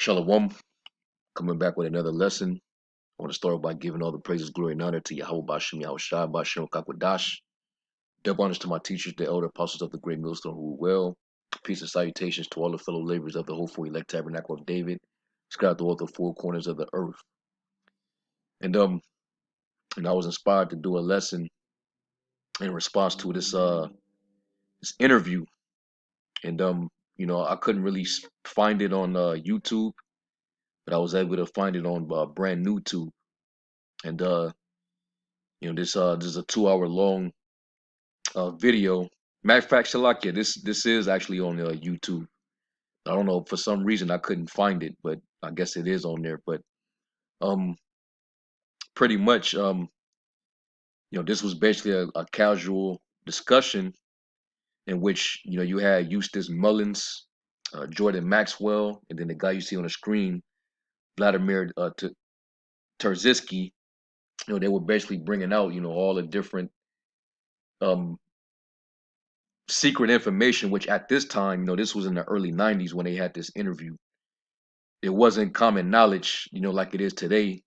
Shalom, coming back with another lesson. I want to start by giving all the praises, glory, and honor to Yahweh Bashem, Yahweh Shai, Bashem, Kakwadash. Double honors to my teachers, the elder apostles of the great millstone who well. Peace and salutations to all the fellow laborers of the hopeful elect tabernacle of David, scattered throughout the four corners of the earth. And and I was inspired to do a lesson in response to this interview. And I couldn't really find it on YouTube, but I was able to find it on brand new tube. And this is a 2 hour long video. Matter of fact, Shalakia, this is actually on YouTube. I don't know, for some reason I couldn't find it, but I guess it is on there. But um, pretty much this was basically a casual discussion in which you had Eustace Mullins, Jordan Maxwell, and then the guy you see on the screen, Vladimir Terziski. They were basically bringing out all the different um secret information, which at this time, this was in the early 90s when they had this interview. It wasn't common knowledge, like it is today,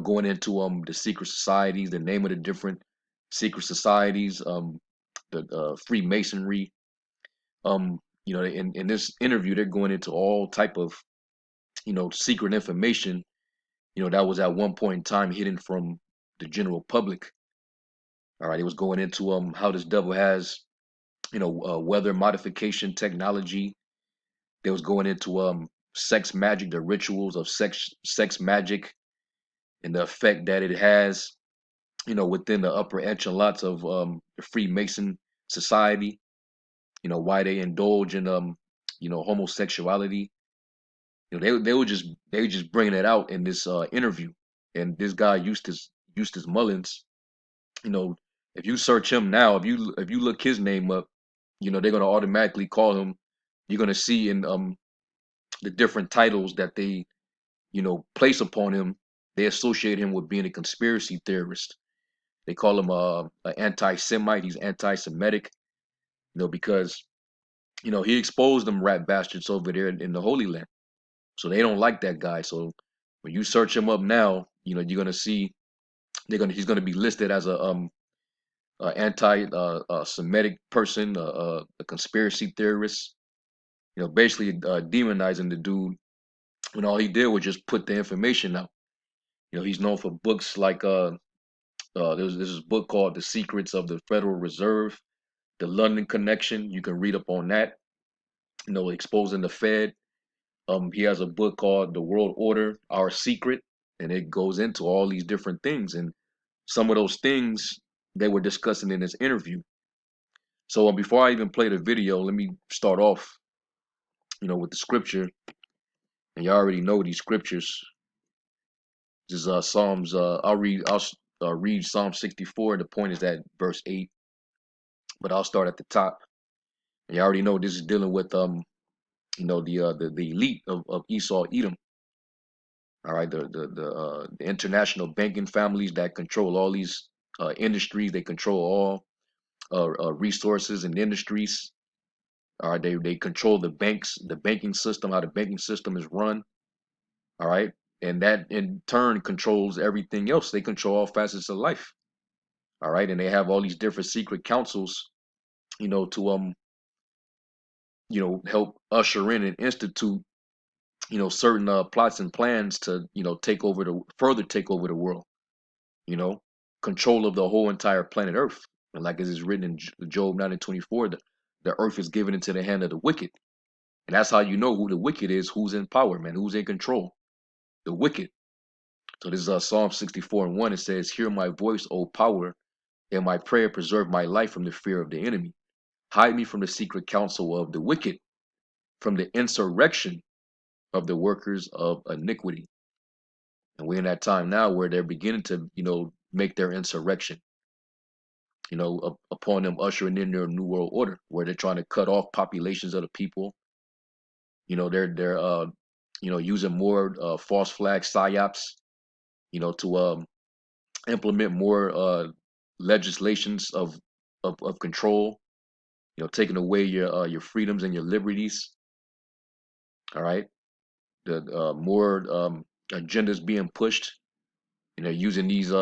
going into the secret societies, the name of the different secret societies, the Freemasonry. In this interview, they're going into all type of, secret information, that was at one point in time hidden from the general public. All right, it was going into how this devil has, weather modification technology. They was going into sex magic, the rituals of sex magic, and the effect that it has, within the upper echelons of the Freemason society. Why they indulge in homosexuality. They were just bringing it out in this interview. And this guy Eustace Mullins, you know, if you search him now, if you look his name up, they're gonna automatically call him. You're gonna see in the different titles that they place upon him. They associate him with being a conspiracy theorist. They call him an anti-Semite. He's anti-Semitic, because he exposed them rat bastards over there in the Holy Land. So they don't like that guy. So when you search him up now, you're gonna see he's gonna be listed as a anti-Semitic person, a conspiracy theorist. Basically demonizing the dude when all he did was just put the information out. He's known for books like there's this book called The Secrets of the Federal Reserve, The London Connection. You can read up on that, exposing the Fed. He has a book called The World Order, Our Secret, and it goes into all these different things. And some of those things they were discussing in this interview. So before I even play the video, let me start off, with the scripture. And you already know these scriptures. This is Psalms. I'll read Psalm 64. The point is at verse 8, but I'll start at the top. And you already know this is dealing with the elite of Esau, Edom. All right, the international banking families that control all these industries. They control all resources and industries. All right, they control the banks, the banking system, how the banking system is run. All right, and that in turn controls everything else. They control all facets of life. All right, and they have all these different secret councils, to help usher in and institute, certain plots and plans to, further take over the world. You know, control of the whole entire planet Earth. And like it is written in Job 9:24, the earth is given into the hand of the wicked. And that's how you know who the wicked is, who's in power, man, who's in control. The wicked. So this is Psalm 64:1. It says, "Hear my voice, O power, and my prayer preserve my life from the fear of the enemy. Hide me from the secret counsel of the wicked, from the insurrection of the workers of iniquity." And we're in that time now where they're beginning to, make their insurrection, upon them ushering in their new world order, where they're trying to cut off populations of the people. They're using more false flag psyops, to implement more legislations of control, taking away your freedoms and your liberties. All right. the more agendas being pushed. Using these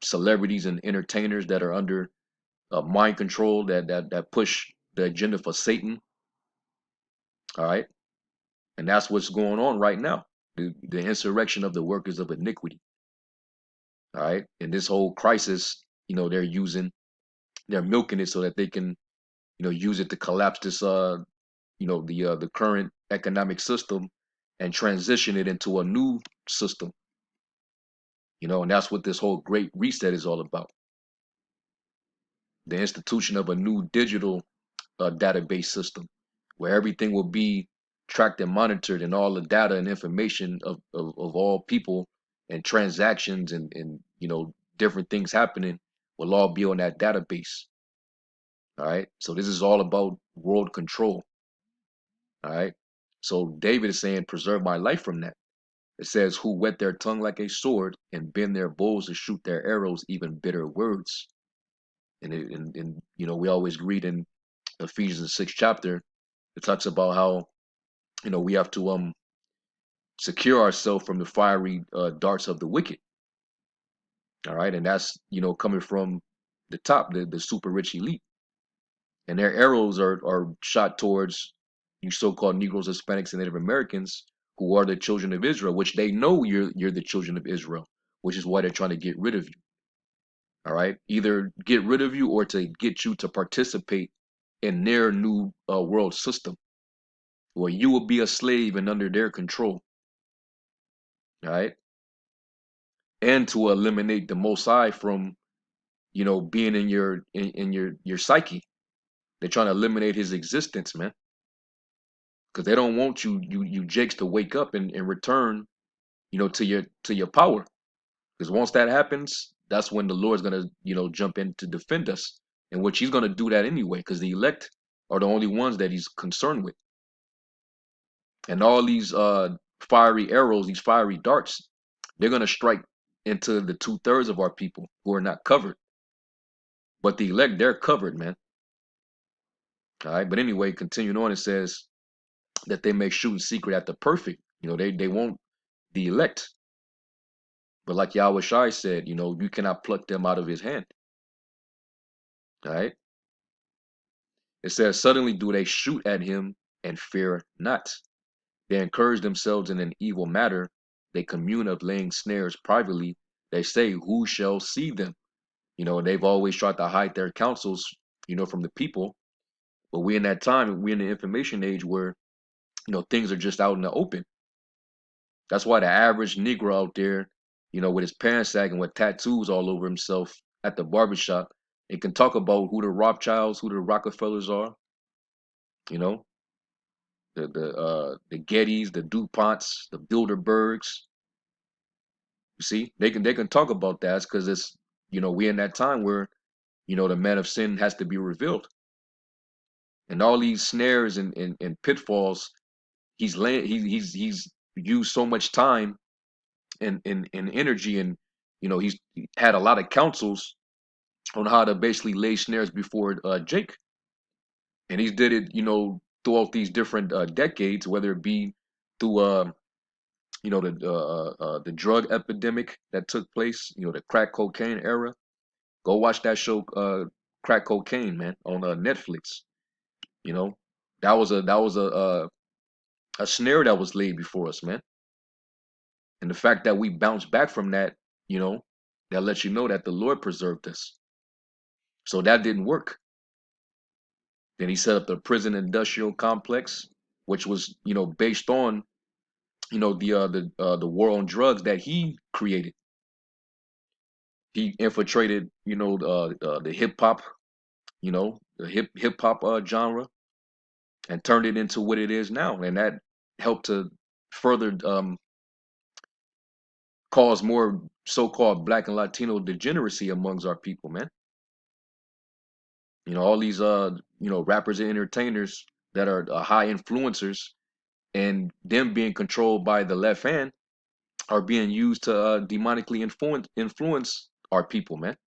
celebrities and entertainers that are under mind control that push the agenda for Satan. All right, and that's what's going on right now. The insurrection of the workers of iniquity. All right, and this whole crisis, they're milking it so that they can, use it to collapse this, the current economic system and transition it into a new system. And that's what this whole great reset is all about. The institution of a new digital database system where everything will be tracked and monitored, and all the data and information of all people and transactions and different things happening will all be on that database. All right. So this is all about world control. All right. So David is saying, preserve my life from that. It says, who whet their tongue like a sword and bend their bows to shoot their arrows, even bitter words. And we always read in Ephesians the 6th chapter, it talks about how, we have to secure ourselves from the fiery darts of the wicked. All right. And that's, coming from the top, the super rich elite. And their arrows are shot towards you so-called Negroes, Hispanics, and Native Americans who are the children of Israel, which they know you're the children of Israel, which is why they're trying to get rid of you. All right, either get rid of you or to get you to participate in their new world system, where you will be a slave and under their control. All right, and to eliminate the Most High from being in your psyche. They're trying to eliminate his existence, man, because they don't want you jakes to wake up and return, to your power. Because once that happens, that's when the Lord's gonna, jump in to defend us, and which he's gonna do that anyway, because the elect are the only ones that he's concerned with. And all these fiery arrows, these fiery darts, they're gonna strike into the 2/3 of our people who are not covered. But the elect, they're covered, man. All right. But anyway, continuing on, it says that they may shoot in secret at the perfect. They won't the elect. But like Yahweh Shai said, you cannot pluck them out of his hand. All right. It says, suddenly do they shoot at him and fear not. They encourage themselves in an evil matter. They commune of laying snares privately. They say, who shall see them? They've always tried to hide their counsels, from the people. But we in that time, we're in the information age where, things are just out in the open. That's why the average Negro out there, with his pants sagging with tattoos all over himself at the barbershop, it can talk about who the Rothschilds, who the Rockefellers are, you know, the Gettys, the DuPonts, the Bilderbergs. You see, they can talk about that because it's we in that time where the man of sin has to be revealed, and all these snares and pitfalls he's laying he's used so much time and energy, and he had a lot of counsels on how to basically lay snares before Jake, and he did it throughout these different decades, whether it be through the drug epidemic that took place, the crack cocaine era. Go watch that show, Crack Cocaine, man, on Netflix. You know, that was a snare that was laid before us, man. And the fact that we bounced back from that, that lets you know that the Lord preserved us. So that didn't work. Then he set up the prison industrial complex, which was, based on, the war on drugs that he created. He infiltrated, the hip hop, the hip hop genre, and turned it into what it is now, and that helped to further cause more so-called Black and Latino degeneracy amongst our people, man. All these rappers and entertainers that are high influencers, and them being controlled by the left hand are being used to demonically influence our people, man.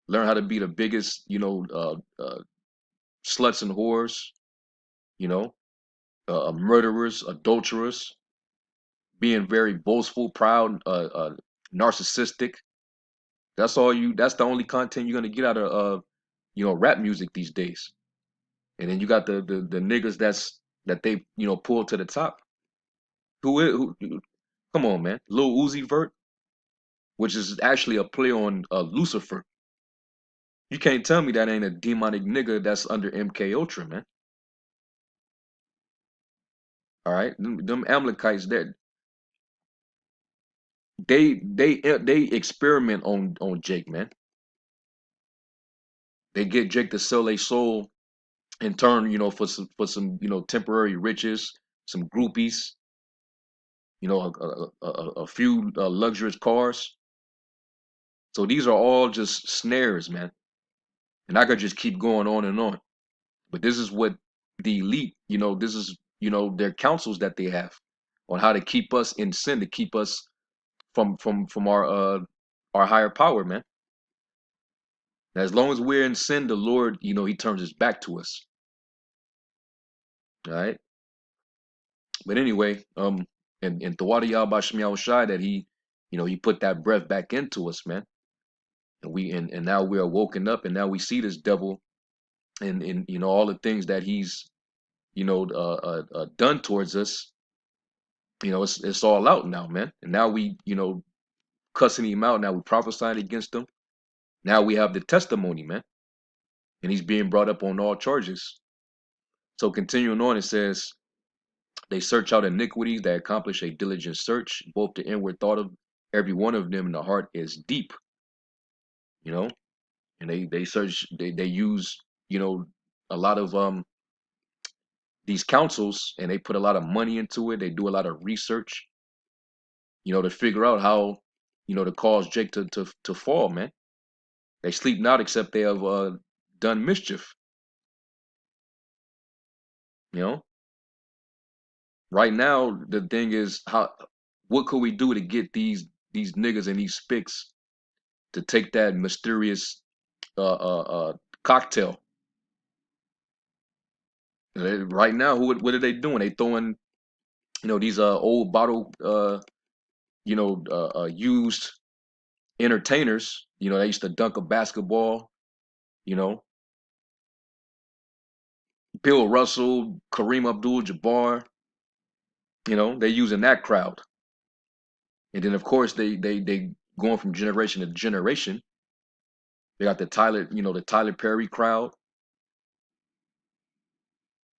Learn how to be the biggest, sluts and whores, you know, murderers, adulterers. being very boastful, proud, narcissistic. That's the only content you're gonna get out of rap music these days. And then you got the niggas that they pull to the top. Who come on, man. Lil Uzi Vert, which is actually a play on Lucifer. You can't tell me that ain't a demonic nigga that's under MK Ultra, man. All right, them Amalekites, they experiment on Jake, man. They get Jake to sell their soul in turn, for some temporary riches, some groupies, a few luxurious cars. So these are all just snares, man. And I could just keep going on and on. But this is what the elite, this is their counsels that they have on how to keep us in sin, to keep us from our higher power, man. As long as we're in sin, the Lord, He turns His back to us. All right. But anyway, and Tawadi Yahweh Shai that He put that breath back into us, man. And now we are woken up, and now we see this devil and all the things that he's done towards us. It's all out now, man. And now we cussing him out. Now we prophesying against him. Now we have the testimony, man, and he's being brought up on all charges. So continuing on, it says, they search out iniquities, they accomplish a diligent search. Both the inward thought of every one of them in the heart is deep, you know, and they search, they use, a lot of these councils, and they put a lot of money into it. They do a lot of research, to figure out how, to cause Jake to fall, man. They sleep not except they have done mischief, you know. Right now, the thing is, what could we do to get these niggas and these spics to take that mysterious cocktail? Right now, what are they doing? They throwing, these old bottle used entertainers. They used to dunk a basketball. You know, Bill Russell, Kareem Abdul-Jabbar. They using that crowd, and then of course they going from generation to generation. They got the Tyler Perry crowd.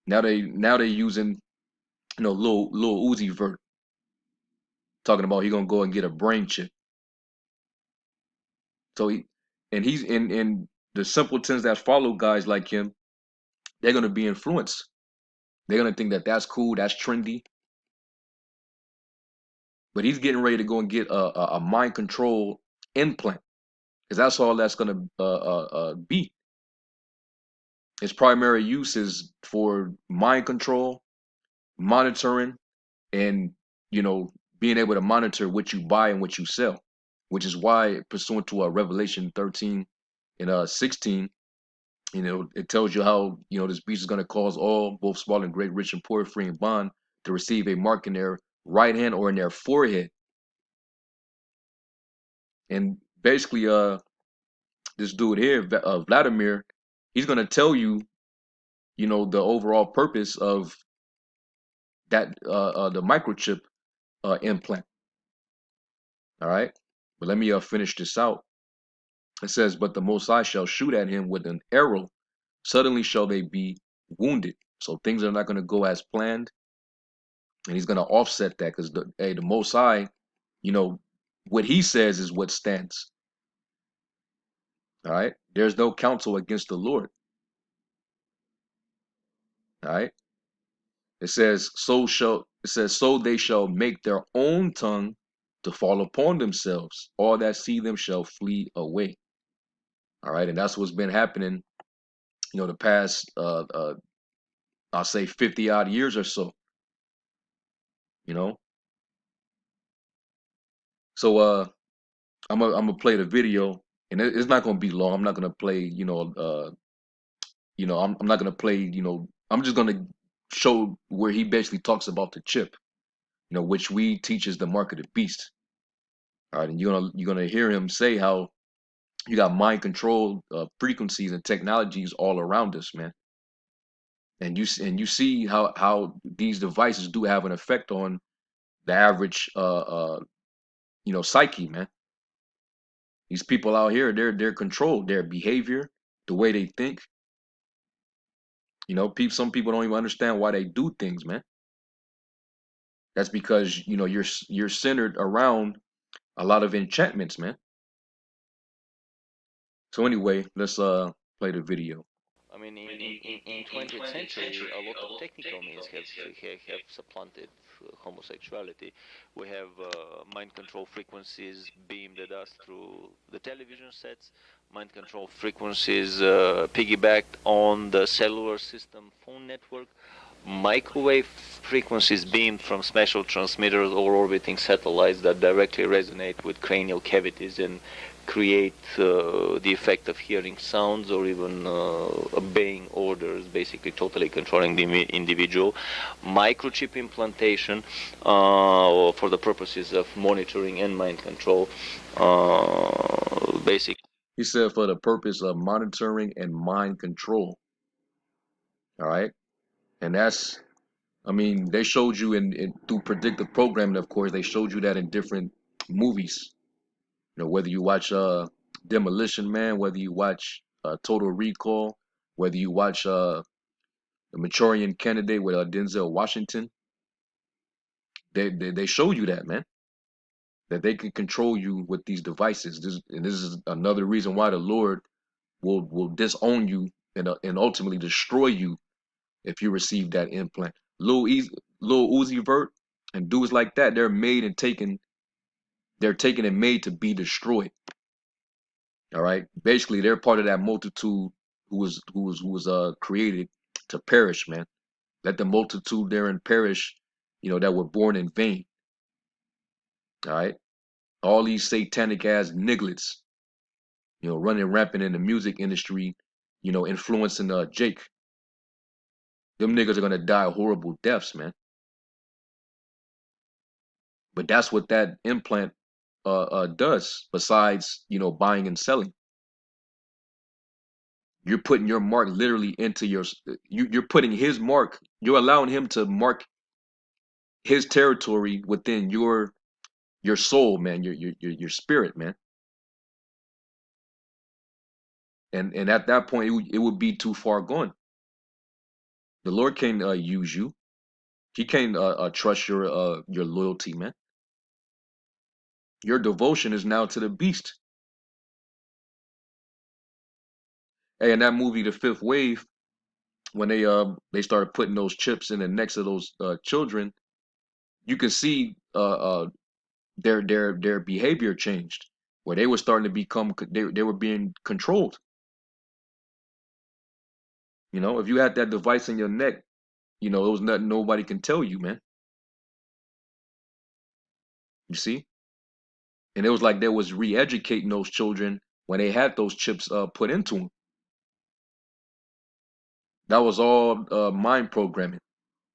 Now they using Lil Uzi Vert, talking about he gonna go and get a brain chip. So he's in the simpletons that follow guys like him. They're gonna be influenced. They're gonna think that that's cool, that's trendy. But he's getting ready to go and get a mind control implant, because that's all that's gonna be. His primary use is for mind control, monitoring, and being able to monitor what you buy and what you sell, which is why, pursuant to Revelation 13 and 16, it tells you how this beast is going to cause all, both small and great, rich and poor, free and bond, to receive a mark in their right hand or in their forehead. And basically, this dude here, Vladimir, he's going to tell you, the overall purpose of that the microchip implant. All right, but let me finish this out. It says, but the Most High shall shoot at him with an arrow. Suddenly shall they be wounded. So things are not going to go as planned, and he's going to offset that, because the Most High, what he says is what stands. All right, there's no counsel against the Lord. All right, so they shall make their own tongue to fall upon themselves. All that see them shall flee away. All right, and that's what's been happening, the past I'll say 50 odd years or so. You know, so I'm gonna play the video, and it's not gonna be long. I'm not gonna play, I'm not gonna play, I'm just gonna show where he basically talks about the chip. which we teach is the mark of the beast. All right, and you're gonna hear him say how you got mind control frequencies and technologies all around us, man. And you see how these devices do have an effect on the average psyche, man. These people out here, they're controlled, their behavior, the way they think. Some people don't even understand why they do things, man. That's because you're centered around a lot of enchantments, man. So anyway, let's play the video. I mean, in 20th century, a lot of technical means have supplanted homosexuality. We have mind control frequencies beamed at us through the television sets, mind control frequencies piggybacked on the cellular system phone network, microwave frequencies beamed from special transmitters or orbiting satellites that directly resonate with cranial cavities and create the effect of hearing sounds or even obeying orders, basically totally controlling the individual. Microchip implantation for the purposes of monitoring and mind control. Basic. He said for the purpose of monitoring and mind control. All right, and I mean, they showed you in through predictive programming. Of course, they showed you that in different movies. Whether you watch Demolition Man, whether you watch Total Recall, whether you watch the Manchurian Candidate with Denzel Washington, they show you that, man, that they can control you with these devices. This is another reason why the Lord will disown you and ultimately destroy you if you receive that implant. Lil Uzi Vert and dudes like that, they're taken and made to be destroyed. All right. Basically, they're part of that multitude who was created to perish, man. Let the multitude therein perish, that were born in vain. All right. All these satanic ass nigglets, running rampant in the music industry, influencing Jake. Them niggas are gonna die horrible deaths, man. But that's what that implant does. Besides, buying and selling, you're putting your mark literally into you're putting his mark. You're allowing him to mark his territory within your soul, man, your spirit, man. And at that point, it would be too far gone. The Lord can use you. He can trust your loyalty, man. Your devotion is now to the beast. Hey, in that movie, The Fifth Wave, when they started putting those chips in the necks of those children, you can see their behavior changed, where they were starting to become they were being controlled. If you had that device in your neck, it was nothing nobody can tell you, man. You see, and it was like they was re-educating those children when they had those chips put into them. That was all mind programming,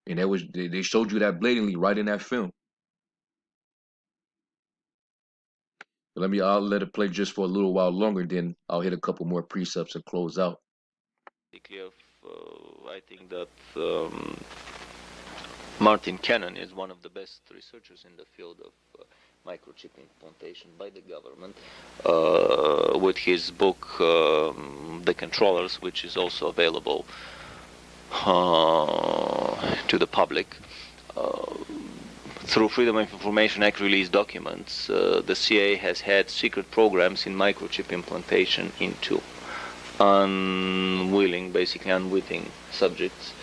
and they showed you that blatantly right in that film. But I'll let it play just for a little while longer, then I'll hit a couple more precepts and close out. Of, I think that Martin Cannon is one of the best researchers in the field of microchip implantation by the government, with his book The Controllers, which is also available to the public. Through Freedom of Information Act released documents, the CIA has had secret programs in microchip implantation into basically unwitting subjects.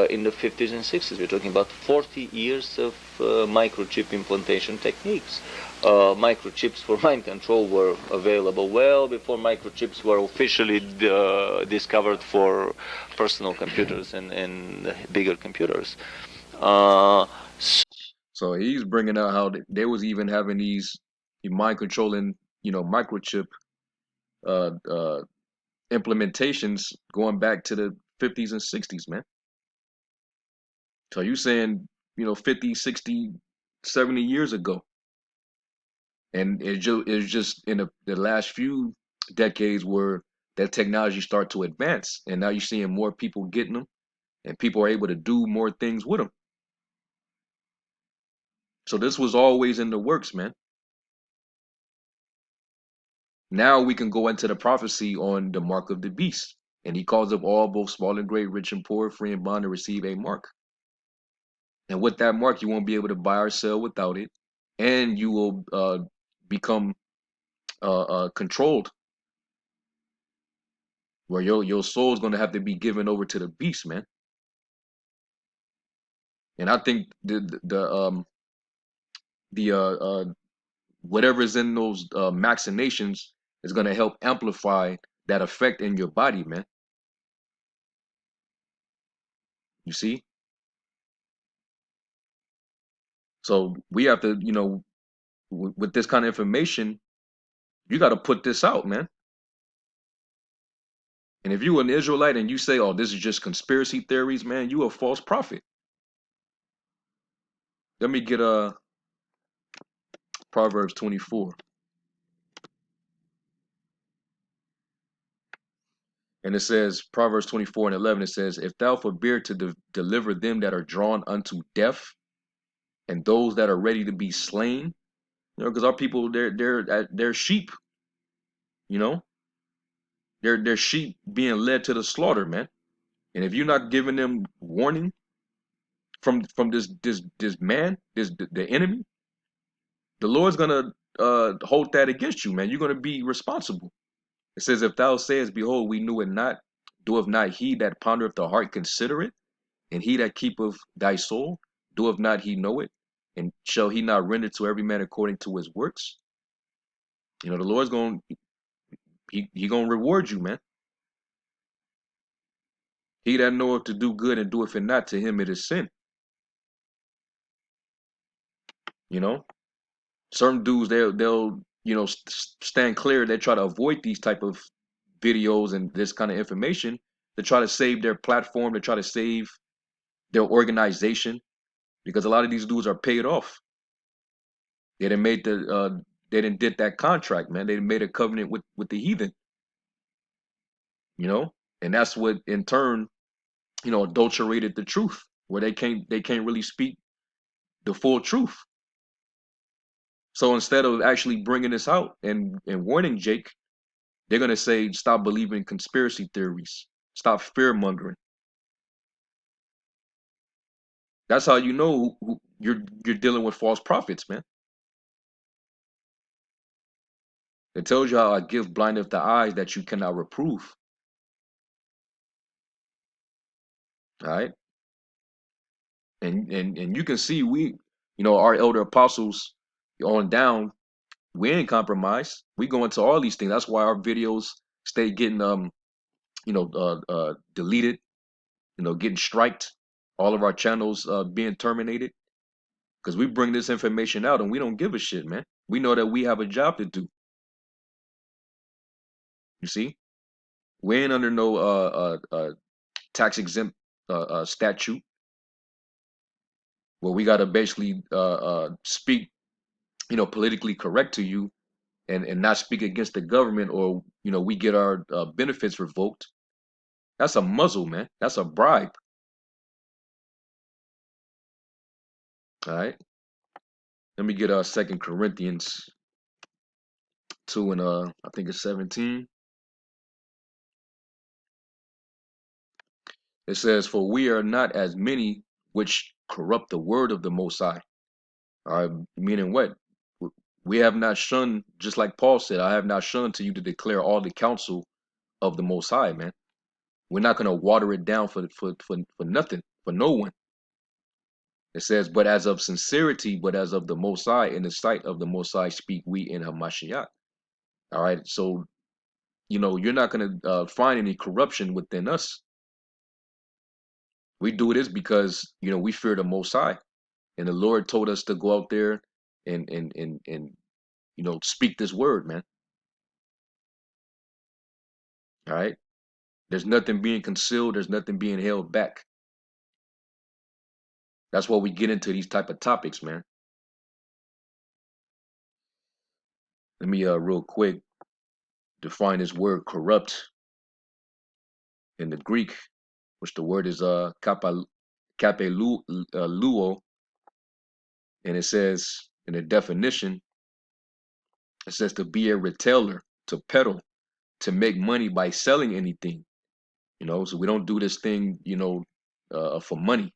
In the 50s and 60s, we're talking about 40 years of microchip implantation techniques. Microchips for mind control were available well before microchips were officially discovered for personal computers and bigger computers. So he's bringing out how they was even having these mind controlling, microchip uh, uh, implementations going back to the 50s and 60s, man. So you saying, 50, 60 70 years ago. And it's just in the last few decades where that technology start to advance. And now you're seeing more people getting them and people are able to do more things with them. So this was always in the works, man. Now we can go into the prophecy on the mark of the beast. And he calls up all, both small and great, rich and poor, free and bond, to receive a mark. And with that mark, you won't be able to buy or sell without it. And you will become controlled, where your soul is going to have to be given over to the beast, man. And I think the whatever is in those machinations is going to help amplify that effect in your body, man. You see? So we have to, with this kind of information, you got to put this out, man. And if you an Israelite and you say, "Oh, this is just conspiracy theories," man, you a false prophet. Let me get Proverbs 24, and it says Proverbs 24:11. It says, "If thou forbear to deliver them that are drawn unto death, and those that are ready to be slain," because our people, they're sheep, you know, they're sheep being led to the slaughter, man. And if you're not giving them warning from this man, the enemy, the Lord's gonna hold that against you, man. You're gonna be responsible. It says, "If thou sayest, Behold, we knew it not, doeth not he that pondereth the heart consider it, and he that keepeth thy soul, doeth not he know it, and shall he not render to every man according to his works?" The Lord's gonna he gonna reward you, man. He that knoweth to do good and doeth it not, to him it is sin. You know, certain dudes they'll stand clear. They try to avoid these type of videos and this kind of information to try to save their platform, to try to save their organization, because a lot of these dudes are paid off. They didn't made they didn't did that contract, man. They made a covenant with the heathen, you know, and that's what in turn adulterated the truth, where they can't really speak the full truth. So instead of actually bringing this out and warning Jake, they're gonna say, stop believing conspiracy theories, stop fear mongering. That's how you know you're dealing with false prophets, man. It tells you how I give blindeth the eyes that you cannot reprove. All right, and you can see our elder apostles on down, we ain't compromised. We go into all these things. That's why our videos stay getting deleted, getting striked, all of our channels being terminated, because we bring this information out and we don't give a shit, man. We know that we have a job to do. You see, we ain't under no tax exempt statute where we got to basically speak politically correct to you, and not speak against the government, or we get our benefits revoked. That's a muzzle, man. That's a bribe. All right. Let me get 2 Corinthians 2 and I think it's 17. It says, "For we are not as many which corrupt the word of the Most High." All right, meaning what? We have not shunned, just like Paul said, "I have not shunned to you to declare all the counsel of the Most High," man. We're not gonna water it down for nothing, for no one. It says, "But as of sincerity, but as of the Most High, in the sight of the Most High, speak we in Hamashiach." All right, so you're not gonna find any corruption within us. We do this because we fear the Most High, and the Lord told us to go out there and speak this word, man. All right, there's nothing being concealed. There's nothing being held back. That's why we get into these type of topics, man. Let me real quick define this word corrupt in the Greek, which the word is kapeluo, and it says in the definition, it says to be a retailer, to peddle, to make money by selling anything. So we don't do this thing, for money.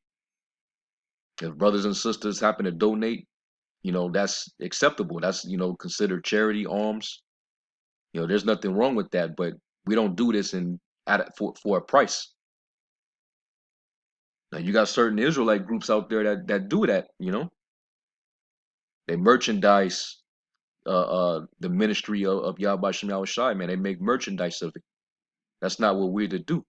If brothers and sisters happen to donate, that's acceptable. That's considered charity, alms. There's nothing wrong with that, but we don't do this for a price. Now you got certain Israelite groups out there that do that. They merchandise the ministry of Yahweh Shem Yahweh Shai, man. They make merchandise of it. That's not what we're to do.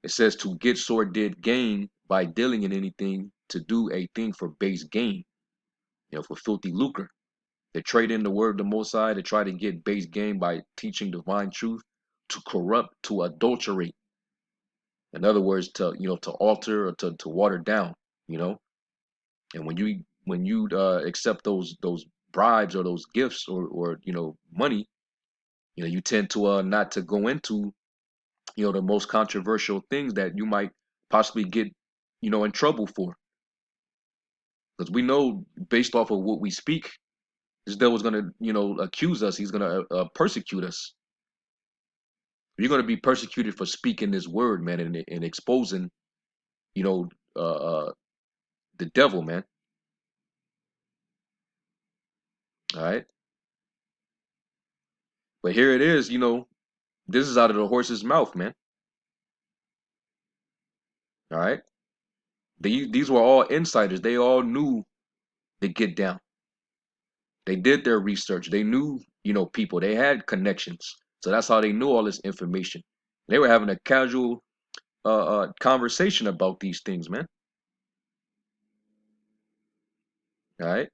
It says to get sordid gain by dealing in anything, to do a thing for base gain, for filthy lucre. They trade in the word of the Most High to try to get base gain by teaching divine truth, to corrupt, to adulterate. In other words, to alter or to water down. You know, and when you accept those bribes or those gifts or money, you tend to not to go into the most controversial things that you might possibly get in trouble for, because we know based off of what we speak, this devil's gonna accuse us. He's gonna persecute us. You're gonna be persecuted for speaking this word, man, and exposing you know uh, uh the devil, man. All right, but here it is. This is out of the horse's mouth, man. All right, these were all insiders. They all knew to get down. They did their research. They knew people. They had connections, so that's how they knew all this information. They were having a casual conversation about these things, man. All right.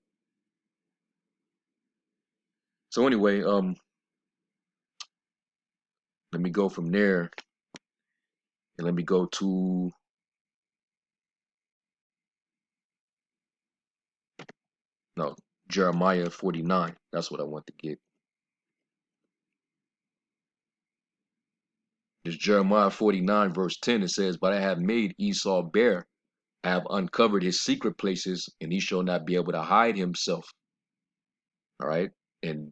So anyway, let me go from there and let me go to no Jeremiah 49. That's what I want to get. This Jeremiah 49 verse 10. It says, "But I have made Esau bare. I have uncovered his secret places, and he shall not be able to hide himself." All right. And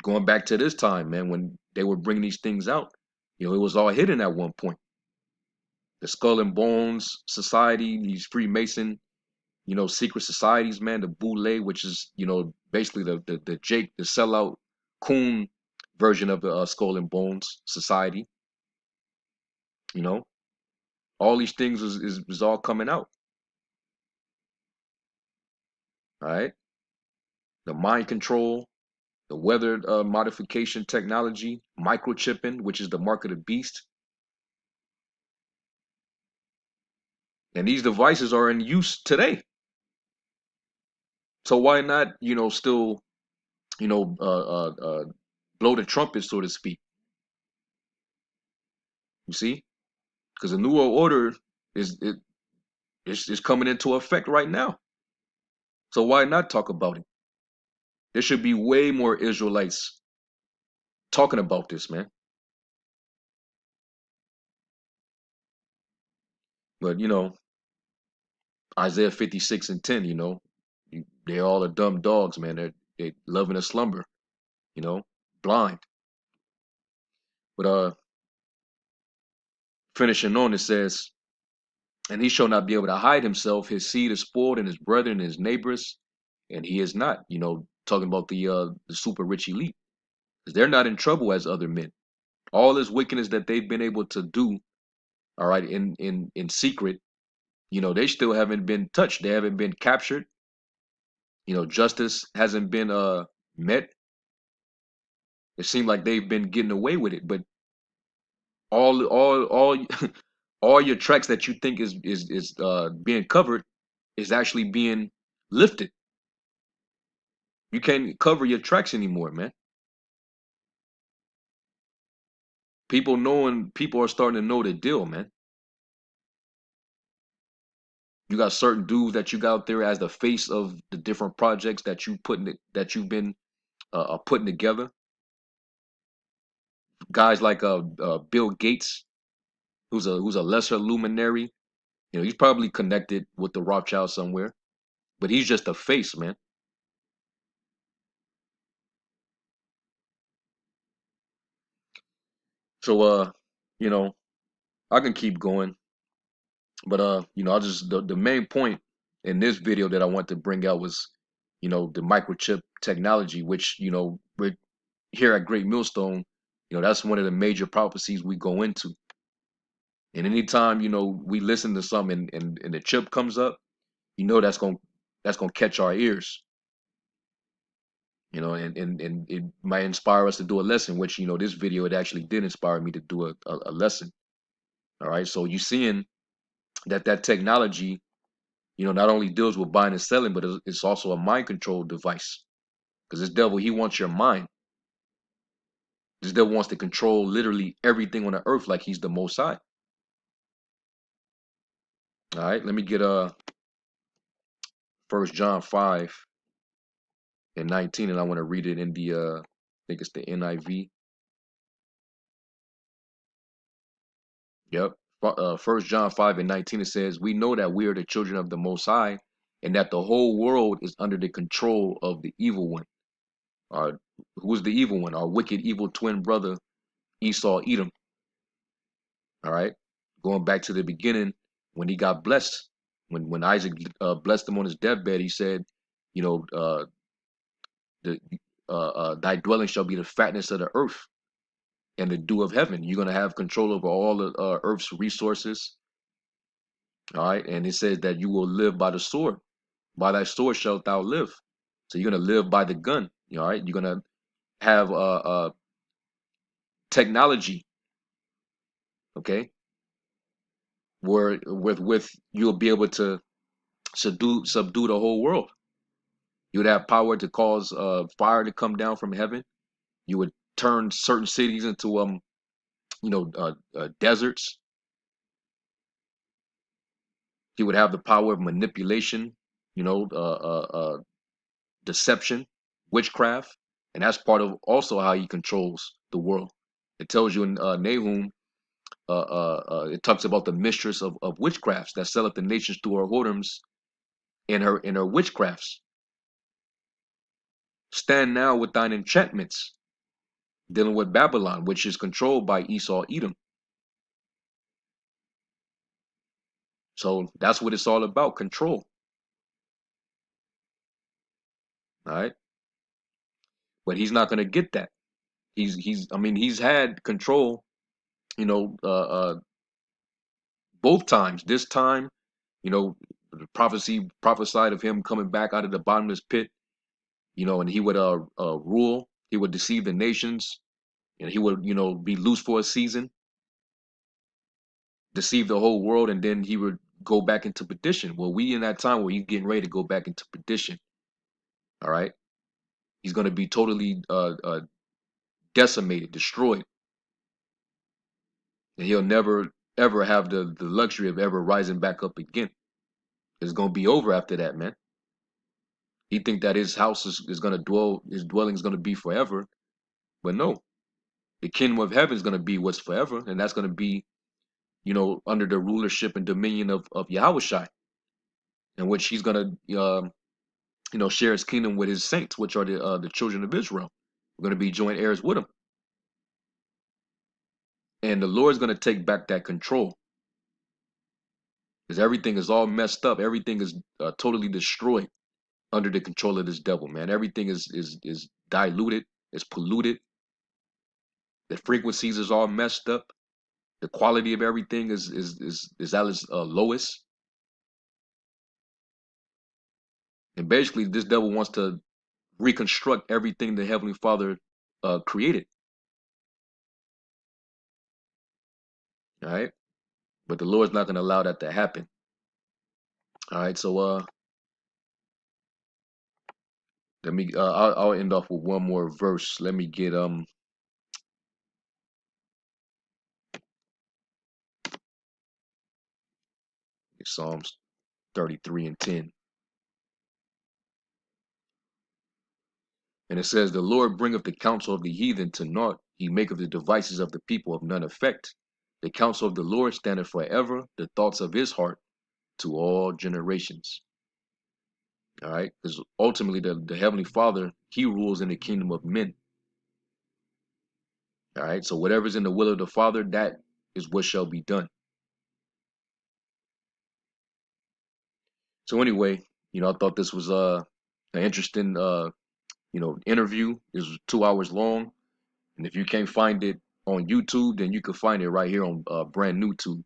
going back to this time, man, when they were bringing these things out, it was all hidden at one point. The Skull and Bones Society, these Freemason, secret societies, man, the Boule, which is, basically the Jake, the sellout coon version of the Skull and Bones Society, you know, all these things is all coming out, all right? The mind control, the weather modification technology, microchipping, which is the mark of the beast. And these devices are in use today. So why not, still, you know, uh, uh, uh, blow the trumpet, so to speak? You see, because the New World Order is coming into effect right now. So why not talk about it? There should be way more Israelites talking about this, man. But Isaiah 56:10, they all are dumb dogs, man. They loving a slumber, you know, blind. But finishing on, it says, "And he shall not be able to hide himself. His seed is spoiled, and his brethren and his neighbors, and he is not." Talking about the super rich elite, 'cause they're not in trouble as other men. All this wickedness that they've been able to do, all right, in secret, they still haven't been touched. They haven't been captured. Justice hasn't been met. It seemed like they've been getting away with it, but all all your tracks that you think is being covered is actually being lifted. You can't cover your tracks anymore, man. People are starting to know the deal, man. You got certain dudes that you got out there as the face of the different projects that you've been are putting together. Guys like Bill Gates, who's a lesser luminary. He's probably connected with the Rothschild somewhere, but he's just a face, man. So you know, I can keep going, but I just the main point in this video that I want to bring out was, the microchip technology, which we're here at Great Millstone. That's one of the major prophecies we go into. And anytime we listen to something and the chip comes up, that's gonna catch our ears. And it might inspire us to do a lesson, which this video, it actually did inspire me to do a lesson. All right, so you seeing that technology, not only deals with buying and selling, but it's also a mind control device. Because this devil, he wants your mind. This devil wants to control literally everything on the earth, like he's the Most High. All right, let me get 1 John 5:19, and I want to read it in the I think it's the NIV. Yep. 1 John 5:19, it says, "We know that we are the children of the Most High, and that the whole world is under the control of the evil one." Our, who's the evil one? Our wicked, evil twin brother, Esau, Edom. All right. Going back to the beginning, when he got blessed, when Isaac blessed him on his deathbed, he said, you know, the thy dwelling shall be the fatness of the earth and the dew of heaven. You're gonna have control over all the earth's resources. All right, and it says that you will live by the sword. By thy sword shalt thou live. So you're gonna live by the gun. All right, you're gonna have technology. Okay, where with you'll be able to subdue the whole world. You would have power to cause fire to come down from heaven. You would turn certain cities into deserts. He would have the power of manipulation, deception, witchcraft, and that's part of also how he controls the world. It tells you in Nahum, it talks about the mistress of witchcrafts that selleth the nations through her whoredoms and her witchcrafts. Stand now with thine enchantments, dealing with Babylon, which is controlled by Esau, Edom. So that's what it's all about, control. All right. But he's not gonna get that. He's had control, you know, uh, uh both times. This time, the prophecy prophesied of him coming back out of the bottomless pit, and he would rule, he would deceive the nations, and he would, be loose for a season, deceive the whole world, and then he would go back into perdition. Well, we in that time where he's getting ready to go back into perdition. All right. He's gonna be totally decimated, destroyed, and he'll never ever have the luxury of ever rising back up again. It's gonna be over after that, man. He think that his house is gonna dwell, his dwelling is gonna be forever, but no, the kingdom of heaven is gonna be what's forever, and that's gonna be, under the rulership and dominion of Yahushai, in which he's gonna, share his kingdom with his saints, which are the children of Israel. We're gonna be joint heirs with him, and the Lord's gonna take back that control, because everything is all messed up, everything is totally destroyed under the control of this devil, man. Everything is diluted, it's polluted. The frequencies is all messed up. The quality of everything is at its lowest. And basically, this devil wants to reconstruct everything the Heavenly Father created. All right, but the Lord's not going to allow that to happen. All right, so let me. I'll end off with one more verse. Let me get Psalms 33:10. And it says, the Lord bringeth the counsel of the heathen to naught. He maketh the devices of the people of none effect. The counsel of the Lord standeth forever, the thoughts of his heart to all generations. All right. Because ultimately the Heavenly Father, he rules in the kingdom of men. All right. So whatever's in the will of the Father, that is what shall be done. So anyway, I thought this was an interesting interview. This was 2 hours long. And if you can't find it on YouTube, then you can find it right here on brand new tube.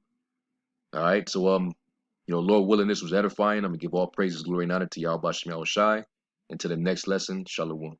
All right. So Lord willing, this was edifying. I'm gonna give all praises, glory, and honor to Yahweh Shem Shai. And to the next lesson, Shalom.